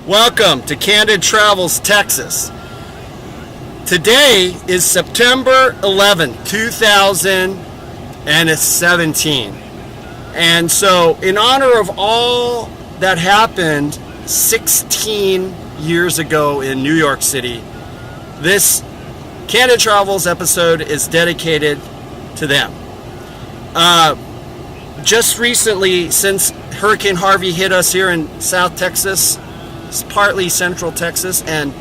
Welcome to Candid Travels, Texas. Today is September 11th, 2017. And so, in honor of all that happened 16 years ago in New York City, this Candid Travels episode is dedicated to them. Just recently, since Hurricane Harvey hit us here in South Texas, partly Central Texas, and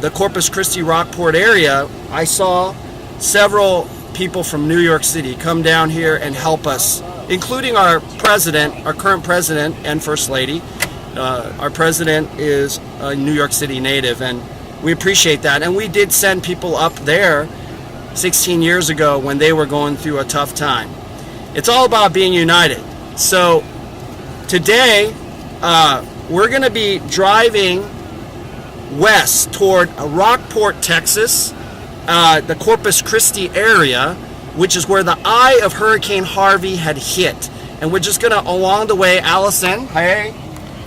the Corpus Christi Rockport area, I saw several people from New York City come down here and help us, including our president, our current president and First Lady. Our president is a New York City native, and we appreciate that. And we did send people up there 16 years ago when they were going through a tough time. It's all about being united. So today, we're going to be driving west toward Rockport, Texas, the Corpus Christi area, which is where the eye of Hurricane Harvey had hit. And we're just going to, along the way, Allison, hey.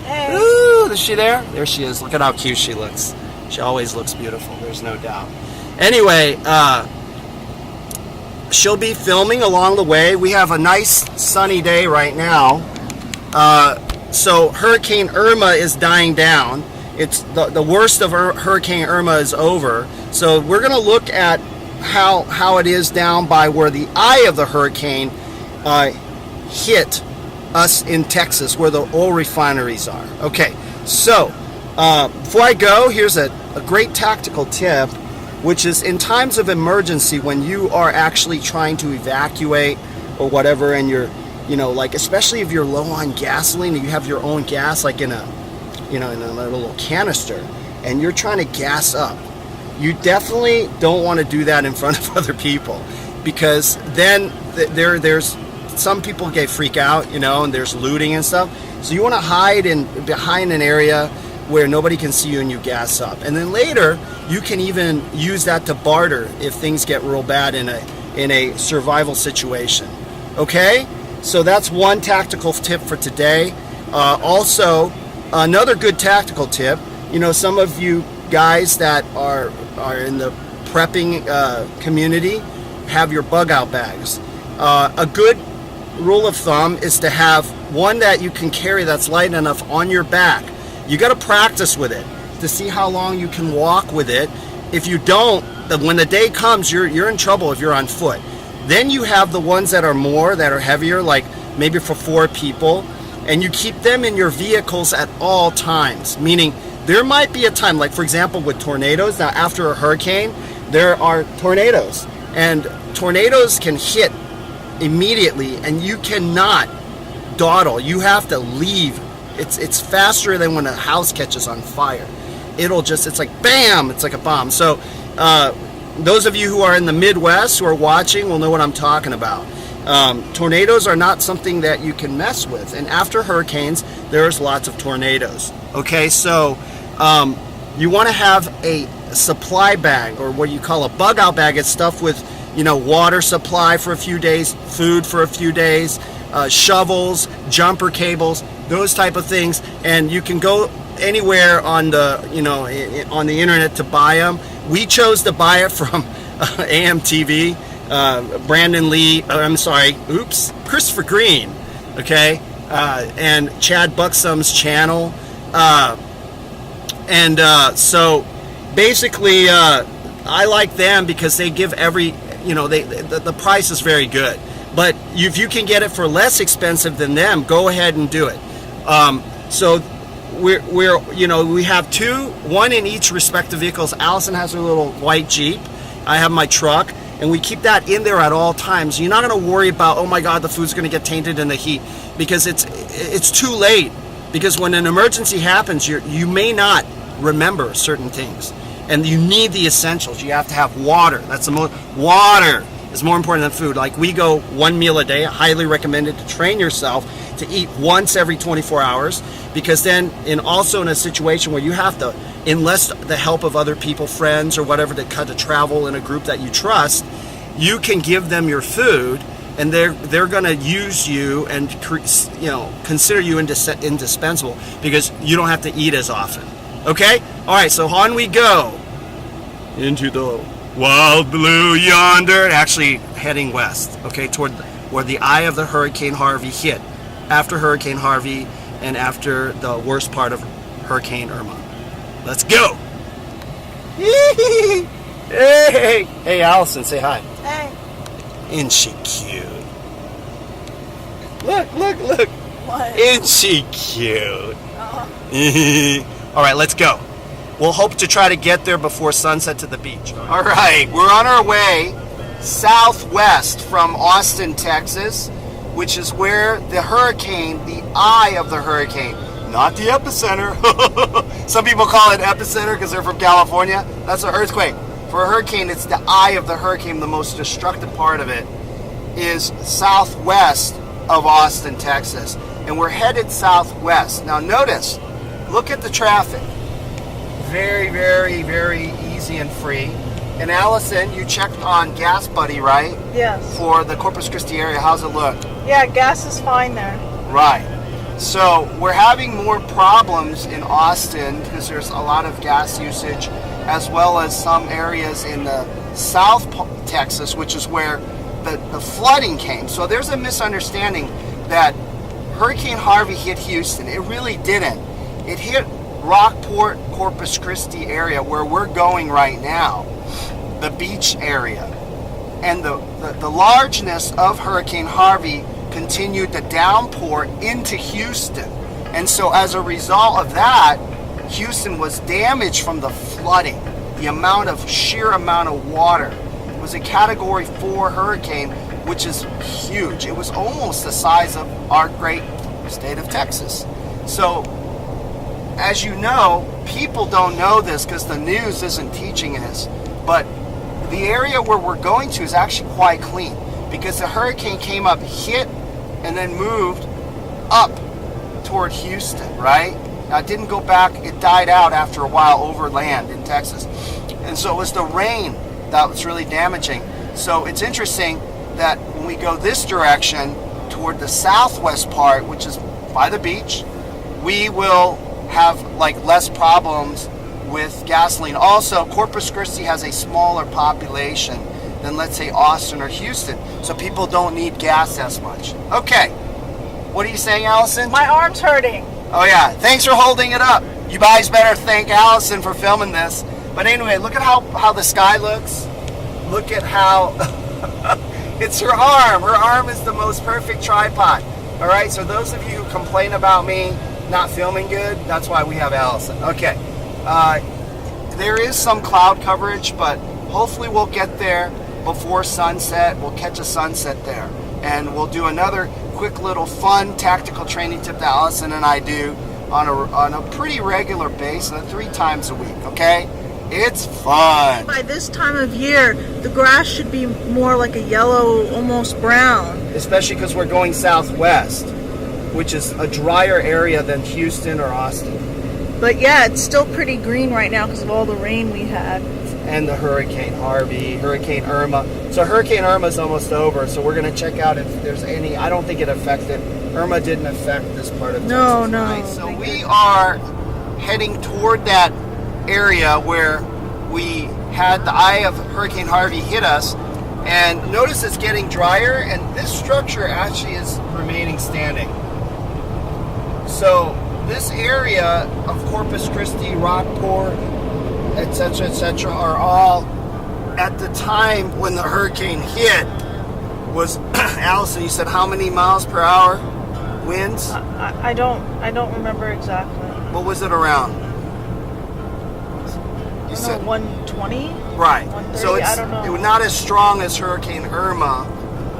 Hey. Ooh, is she there? There she is. Look at how cute she looks. She always looks beautiful, there's no doubt. Anyway, she'll be filming along the way. We have a nice sunny day right now. So Hurricane Irma is dying down. It's the worst of Hurricane Irma is over. So we're going to look at how it is down by where the eye of the hurricane hit us in Texas, where the oil refineries are. Okay, so before I go, here's a great tactical tip, which is in times of emergency when you are actually trying to evacuate or whatever, and you're, like, especially if you're low on gasoline and you have your own gas, like in a little canister, and you're trying to gas up, you definitely don't want to do that in front of other people, because then there's some people freak out, and there's looting and stuff. So you want to hide behind an area where nobody can see you and you gas up. And then later, you can even use that to barter if things get real bad in a survival situation. Okay? So that's one tactical tip for today. Also, another good tactical tip, some of you guys that are in the prepping community have your bug out bags. A good rule of thumb is to have one that you can carry that's light enough on your back. You got to practice with it to see how long you can walk with it. If you don't, when the day comes, you're in trouble if you're on foot. Then you have the ones that are heavier, like maybe for 4 people, and you keep them in your vehicles at all times. Meaning there might be a time, like for example with tornadoes. Now after a hurricane, there are tornadoes, and tornadoes can hit immediately, and you cannot dawdle. You have to leave. It's faster than when a house catches on fire. It's like bam, it's like a bomb. So those of you who are in the Midwest who are watching will know what I'm talking about. Tornadoes are not something that you can mess with, and after hurricanes there's lots of tornadoes. Okay, so you want to have a supply bag, or what you call a bug out bag. It's stuff with water supply for a few days, food for a few days, shovels, jumper cables, those type of things. And you can go anywhere on the on the internet to buy them. We chose to buy it from AMTV, Brandon Lee, Christopher Green, okay, and Chad Buxom's channel, so basically I like them because they give the price is very good. But if you can get it for less expensive than them, go ahead and do it. So we have 2, one in each respective vehicles. Allison has her little white Jeep. I have my truck, and we keep that in there at all times. You're not going to worry about, oh my God, the food's going to get tainted in the heat, because it's too late. Because when an emergency happens, you may not remember certain things, and you need the essentials. You have to have water. Water is more important than food. Like, we go 1 meal a day. I highly recommend it to train yourself to eat once every 24 hours, because then also in a situation where you have to enlist the help of other people, friends or whatever, to travel in a group that you trust, you can give them your food and they're going to use you and consider you indispensable because you don't have to eat as often. Okay? All right, so on we go into the wild blue yonder, actually heading west, okay, toward where the eye of the Hurricane Harvey hit, after Hurricane Harvey and after the worst part of Hurricane Irma. Let's go. Hey, Allison, say hi. Hey. Isn't she cute? Look. What? Isn't she cute? Uh-huh. All right, let's go. We'll hope to try to get there before sunset to the beach. All right, we're on our way southwest from Austin, Texas, which is where the hurricane, the eye of the hurricane, not the epicenter. Some people call it epicenter because they're from California. That's an earthquake. For a hurricane, it's the eye of the hurricane. The most destructive part of it is southwest of Austin, Texas. And we're headed southwest. Now notice, look at the traffic. Very, very, very easy and free. And Allison, you checked on Gas Buddy, right? Yes. For the Corpus Christi area. How's it look? Yeah, gas is fine there. Right. So we're having more problems in Austin because there's a lot of gas usage, as well as some areas in the South Texas, which is where the flooding came. So there's a misunderstanding that Hurricane Harvey hit Houston. It really didn't. It hit Rockport, Corpus Christi area where we're going right now, the beach area. And the largeness of Hurricane Harvey continued the downpour into Houston. And so as a result of that, Houston was damaged from the flooding. The sheer amount of water. It was a Category 4 hurricane, which is huge. It was almost the size of our great state of Texas. So, as you know, people don't know this because the news isn't teaching this, but the area where we're going to is actually quite clean because the hurricane came up, hit, and then moved up toward Houston, right? Now, it didn't go back. It died out after a while over land in Texas. And so it was the rain that was really damaging. So it's interesting that when we go this direction toward the southwest part, which is by the beach, we will have less problems with gasoline. Also, Corpus Christi has a smaller population than, let's say, Austin or Houston. So people don't need gas as much. Okay. What are you saying, Allison? My arm's hurting. Oh yeah, thanks for holding it up. You guys better thank Allison for filming this. But anyway, look at how the sky looks. Look at how it's her arm. Her arm is the most perfect tripod. All right, so those of you who complain about me not filming good, that's why we have Allison. Okay, there is some cloud coverage, but hopefully we'll get there before sunset. We'll catch a sunset there, and we'll do another quick little fun tactical training tip that Allison and I do on a pretty regular basis, 3 times a week, okay? It's fun. By this time of year, the grass should be more like a yellow, almost brown. Especially because we're going southwest, which is a drier area than Houston or Austin. But yeah, it's still pretty green right now because of all the rain we had. And the Hurricane Harvey, Hurricane Irma. So Hurricane Irma is almost over, so we're going to check out if there's any. I don't think it affected. Irma didn't affect this part of Texas. No. Right? So we are heading toward that area where we had the eye of Hurricane Harvey hit us. And notice it's getting drier, and this structure actually is remaining standing. So this area of Corpus Christi, Rockport, etc., are all at the time when the hurricane hit was Allison, you said how many miles per hour winds? I don't remember exactly. What was it around? You said 120? Right. 130? So I don't know. it was not as strong as Hurricane Irma,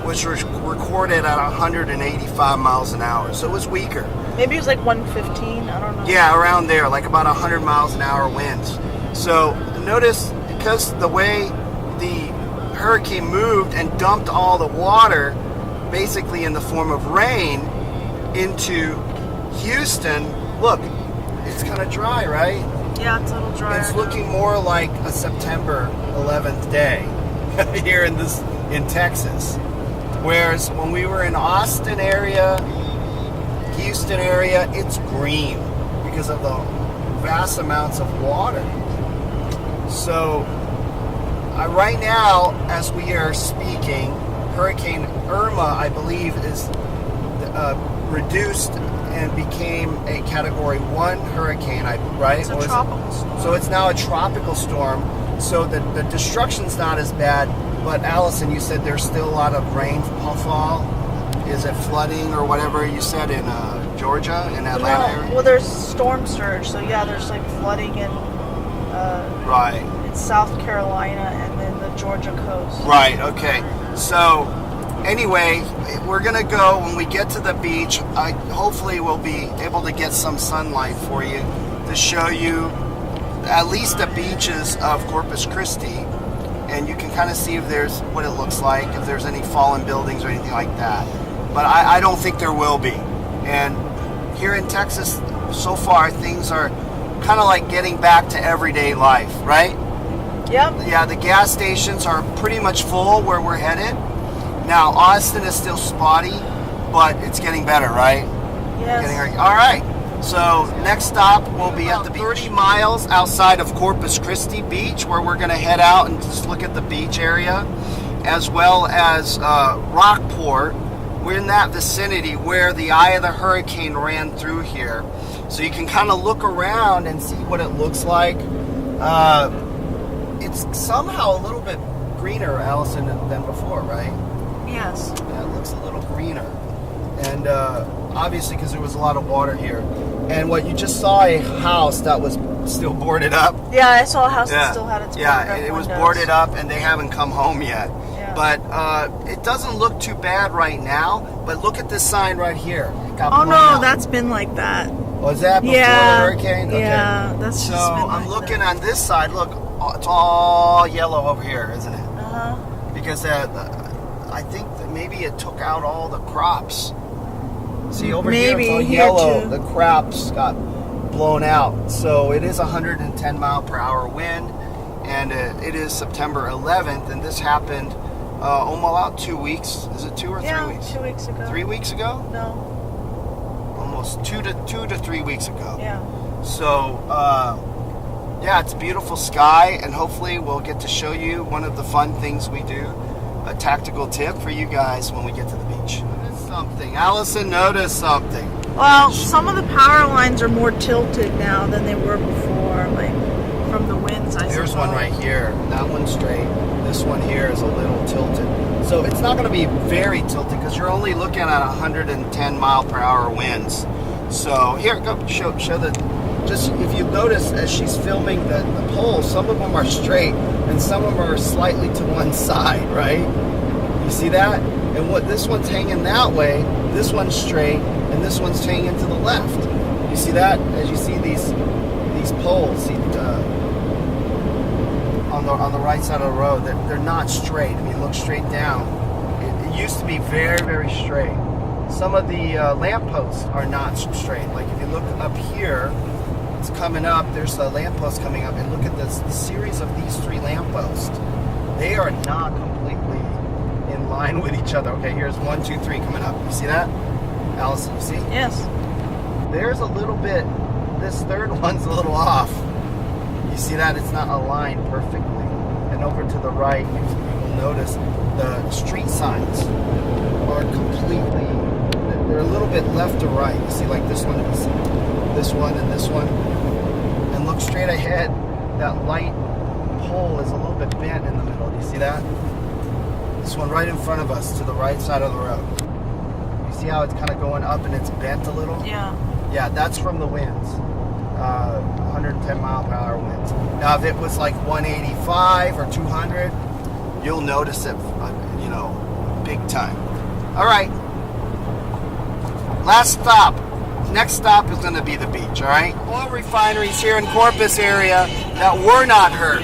which was recorded at 185 miles an hour. So it was weaker. Maybe it was like 115. I don't know. Yeah, around there, like about 100 miles an hour winds. So notice, because the way the hurricane moved and dumped all the water, basically in the form of rain, into Houston, look, it's kind of dry, right? Yeah, it's a little dry. It's looking more like a September 11th day here in Texas. Whereas when we were in Austin area, Houston area, it's green because of the vast amounts of water. So right now, as we are speaking, Hurricane Irma, I believe, is reduced and became a Category 1 hurricane, right? It's a tropical storm. So it's now a tropical storm. So the destruction's not as bad. But Allison, you said there's still a lot of rainfall. Is it flooding or whatever you said in Georgia, in Atlanta area? Well, there's storm surge. So yeah, there's like flooding in right. in South Carolina and then the Georgia coast. Right. Okay. So anyway, we're gonna go when we get to the beach. Hopefully we'll be able to get some sunlight for you to show you at least the beaches of Corpus Christi, and you can kind of see if there's what it looks like, if there's any fallen buildings or anything like that. But I don't think there will be. And here in Texas, so far things are kind of like getting back to everyday life, right? Yep. Yeah, the gas stations are pretty much full where we're headed. Now, Austin is still spotty, but it's getting better, right? Yes. All right. So next stop will be at the beach. 30 miles outside of Corpus Christi Beach, where we're going to head out and just look at the beach area, as well as Rockport. We're in that vicinity where the eye of the hurricane ran through here. So you can kind of look around and see what it looks like. It's somehow a little bit greener, Allison, than before, right? Yes. Yeah, it looks a little greener. And obviously because there was a lot of water here. And what you just saw, a house that was still boarded up. Yeah, I saw a house that still had its boarded up it was windows. boarded up and they haven't come home yet. Yeah. But it doesn't look too bad right now. But look at this sign right here. It got Oh blown no, out. that's been like that. Was that before the hurricane? Okay. Yeah, that's So just been I'm like looking that. on this side. Look, it's all yellow over here, isn't it? Uh-huh. Because I think that maybe it took out all the crops. See, over Maybe here it's all here yellow. too. The crops got blown out. So it is 110 mile per hour wind, and it is September 11th, and this happened almost 2 weeks. Is it 2 or 3 weeks? 2 weeks ago. 3 weeks ago? No. Almost 2 to 3 weeks ago. Yeah. So, yeah, it's beautiful sky, and hopefully we'll get to show you one of the fun things we do, a tactical tip for you guys when we get to the beach. Notice something. Allison noticed something. Well, some of the power lines are more tilted now than they were before, like from the winds, I There's suppose. one right here. That one's straight. This one here is a little tilted. So it's not going to be very tilted because you're only looking at 110 mile per hour winds. So here, go show the. Just if you notice as she's filming the poles, some of them are straight and some of them are slightly to one side, right? You see that? And what this one's hanging that way, this one's straight, and this one's hanging to the left. You see that? As you see these poles, see, on the right side of the road, they're not straight. I mean, look straight down. It used to be very, very straight. Some of the lampposts are not straight. Like if you look up here, it's coming up. There's a lamppost coming up, and look at this the series of these 3 lampposts. They are not completely in line with each other. Okay, here's 1, 2, 3 coming up. You see that, Allison? You see? Yes. There's a little bit. This third one's a little off. You see that? It's not aligned perfectly. And over to the right, you will notice the street signs are completely. They're a little bit left to right. You see, like this one, and this one. And look straight ahead. That light pole is a little bit bent in the middle. Do you see that? This one right in front of us, to the right side of the road. You see how it's kind of going up and it's bent a little? Yeah. Yeah, that's from the winds. 110 mile per hour winds. Now, if it was like 185 or 200, you'll notice it, big time. All right. Last stop. Next stop is going to be the beach, all right? Oil refineries here in Corpus area that were not hurt.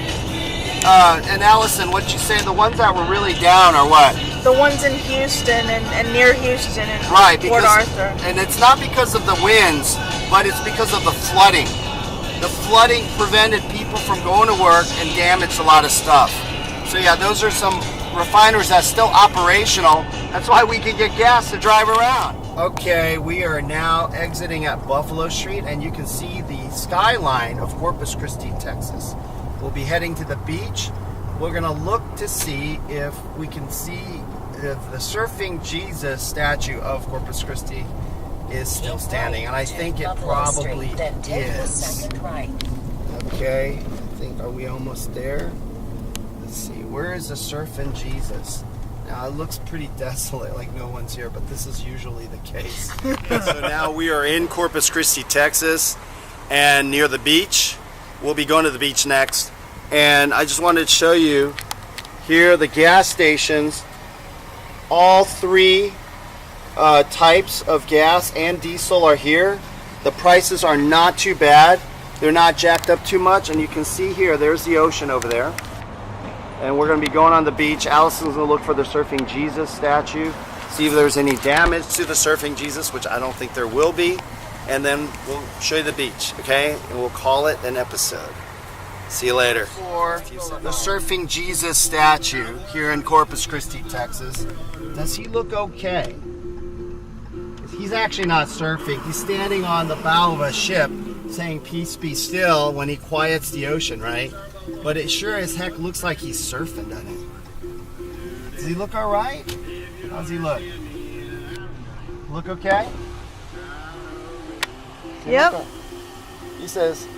And Allison, what'd you say? The ones that were really down are what? The ones in Houston and near Houston and Right, Port Arthur. And it's not because of the winds, but it's because of the flooding. The flooding prevented people from going to work and damaged a lot of stuff. So yeah, those are some refineries that's still operational. That's why we can get gas to drive around. Okay, we are now exiting at Buffalo Street, and you can see the skyline of Corpus Christi, Texas. We'll be heading to the beach. We're gonna look to see if we can see if the surfing Jesus statue of Corpus Christi is still standing, and I think it probably is. Okay, I think, are we almost there? Let's see, where is the surfing Jesus? Now it looks pretty desolate, like no one's here, but this is usually the case. So now we are in Corpus Christi, Texas, and near the beach. We'll be going to the beach next, and I just wanted to show you here the gas stations. All three types of gas and diesel are here. The prices are not too bad. They're not jacked up too much, and you can see here, there's the ocean over there. And we're going to be going on the beach. Allison's going to look for the surfing Jesus statue, see if there's any damage to the surfing Jesus, which I don't think there will be. And then we'll show you the beach, okay? And we'll call it an episode. See you later. For the surfing Jesus statue here in Corpus Christi, Texas, does he look okay? He's actually not surfing. He's standing on the bow of a ship saying peace be still when he quiets the ocean, right? But it sure as heck looks like he's surfing, doesn't it? Does he look all right? How does he look? Look okay? Yep. He says,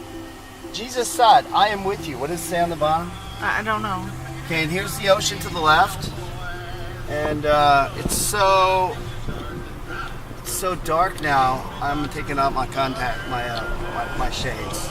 Jesus said, I am with you. What does it say on the bottom? I don't know. Okay, and here's the ocean to the left. And it's so dark now. I'm taking out my my shades.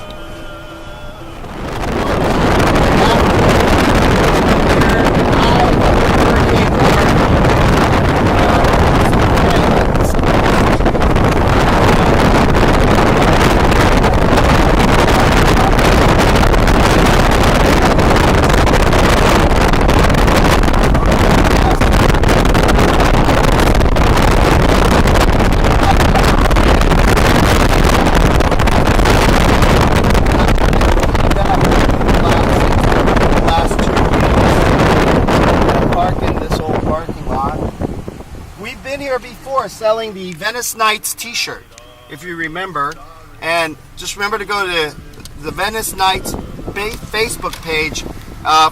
Before selling the Venice Nights t-shirt, if you remember, and just remember to go to the Venice Nights Facebook page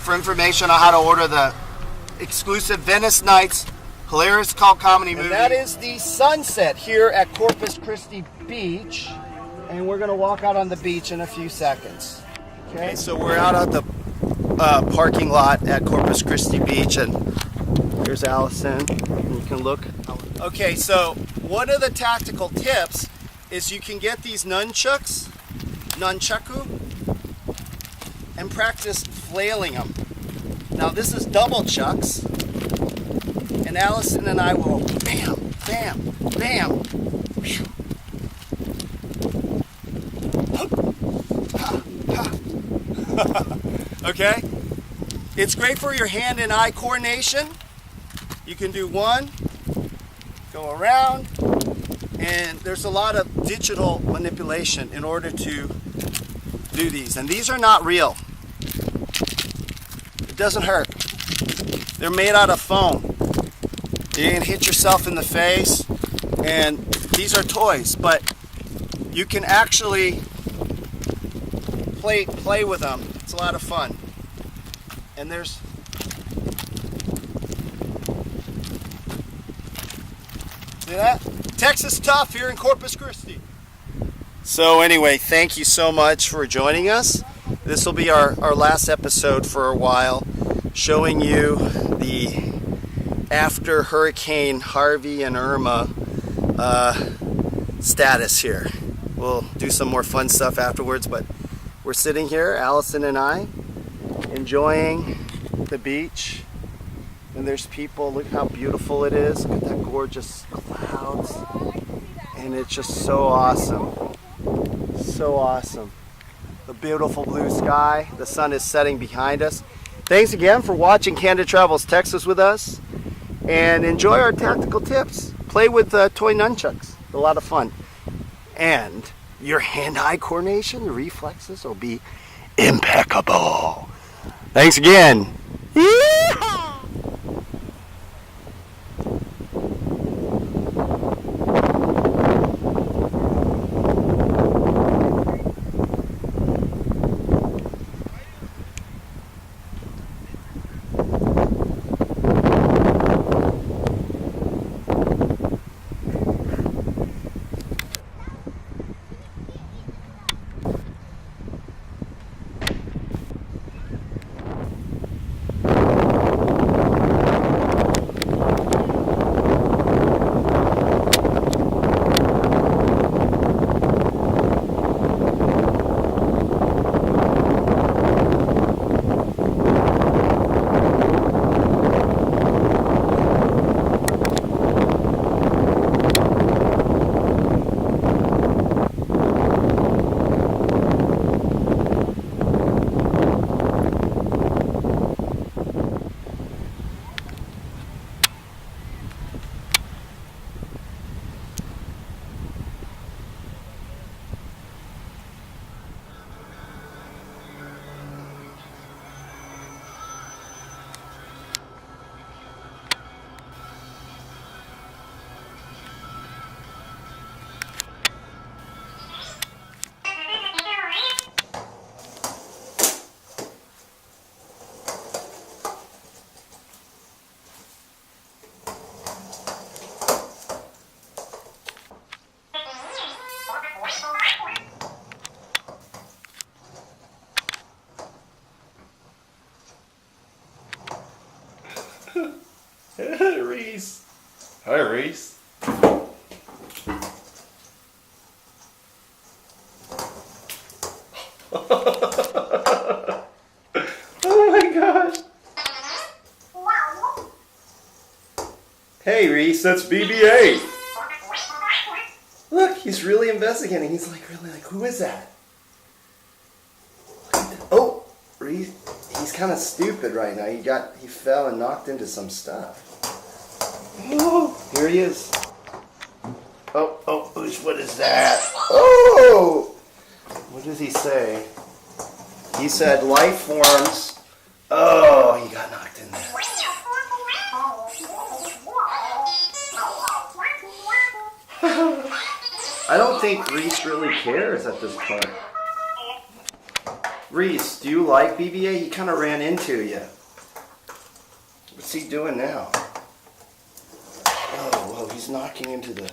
for information on how to order the exclusive Venice Nights hilarious cult comedy movie. And that is the sunset here at Corpus Christi Beach, and we're gonna walk out on the beach in a few seconds. Okay, so we're out at the parking lot at Corpus Christi Beach, and here's Allison. You can look. Okay, so one of the tactical tips is you can get these nunchucks, nunchaku, and practice flailing them. Now this is double chucks, and Allison and I will bam, bam, bam. Okay? It's great for your hand and eye coordination. You can do one, go around, and there's a lot of digital manipulation in order to do these. And these are not real. It doesn't hurt. They're made out of foam. You can hit yourself in the face, and these are toys, but you can actually play with them. It's a lot of fun. And there's see that? Texas Tough here in Corpus Christi. So anyway, thank you so much for joining us. This will be our last episode for a while, showing you the after Hurricane Harvey and Irma status here. We'll do some more fun stuff afterwards, but we're sitting here, Allison and I, enjoying the beach. And there's people. Look how beautiful it is. Look at that gorgeous clouds. And it's just so awesome. So awesome. The beautiful blue sky. The sun is setting behind us. Thanks again for watching Candid Travels Texas with us. And enjoy our tactical tips. Play with toy nunchucks. A lot of fun. And your hand-eye coordination, your reflexes will be impeccable. Thanks again. Yeehaw! Oh my gosh. Hey Reese, that's BB-8. Look, he's really investigating. He's like, really like, who is that? Oh, Reese, he's kind of stupid right now. He fell and knocked into some stuff. Oh, here he is. Oh, what is that? Oh! What did he say? He said life forms. Oh, he got knocked in there. I don't think Reese really cares at this point. Reese, do you like BB-8? He kind of ran into you. What's he doing now? Oh, whoa, he's knocking into the...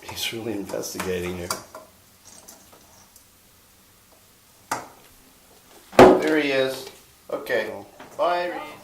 He's really investigating you. There he is. Okay. Bye, Reese.